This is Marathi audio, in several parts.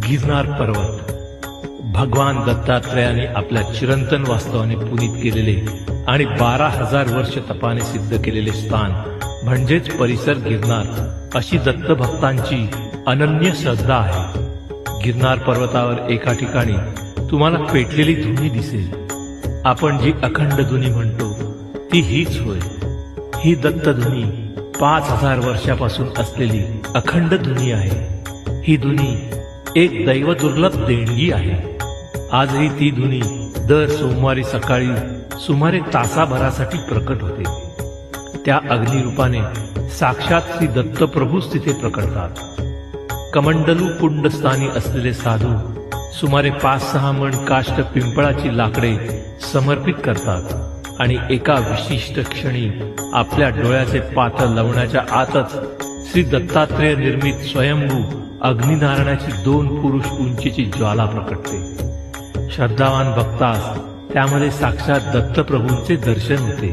गिरनार पर्वत भगवान दत्तात्रयाने आपल्या चिरंतन वास्तवाने पुनीत केलेले आणि 12,000 वर्ष तपाने सिद्ध केलेले स्थान म्हणजेच परिसर गिरनार अशी दत्तभक्तांची अनन्य श्रद्धा आहे। गिरनार पर्वतावर एका ठिकाणी तुम्हाला पेटलेली धुनी दिसेल। आपण जी अखंड धुनी म्हणतो ती हीच होय। ही दत्तधुनी 5,000 वर्षापासून असलेली अखंड धुनी आहे। ही धुनी एक दैवदुर्लभ देणगी आहे। आजही ती धुनी दर सोमवारी सकाळी सुमारे तासाभरासाठी प्रकट होते। त्या अग्निरूपाने साक्षात श्री दत्तप्रभूच तिथे प्रकटतात। कमंडलू कुंडस्थानी असलेले साधू सुमारे 5-6 मण काष्ट पिंपळाची लाकडे समर्पित करतात आणि एका विशिष्ट क्षणी आपल्या डोळ्याचे पातळ लावण्याच्या आतच श्री दत्तात्रेय निर्मित स्वयंभू अग्निनारायणाची 2 पुरुष उंचीची ज्वाला प्रकटते। श्रद्धावान भक्तास त्यामध्ये साक्षात दत्तप्रभूंचे दर्शन होते।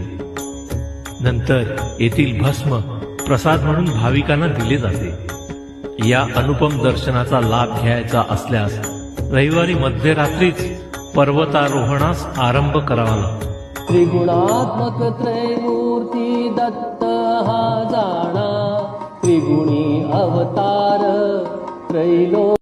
नंतर येथील भस्म प्रसाद म्हणून भाविकांना दिले जाते। या अनुपम दर्शनाचा लाभ घ्यायचा असल्यास रविवारी मध्यरात्रीच पर्वतारोहणास आरंभ करावा लागतो। त्रिगुणात्मक त्रैमूर्ती दत्त हा जाणा, त्रिगुणी अवतार त्रैलोक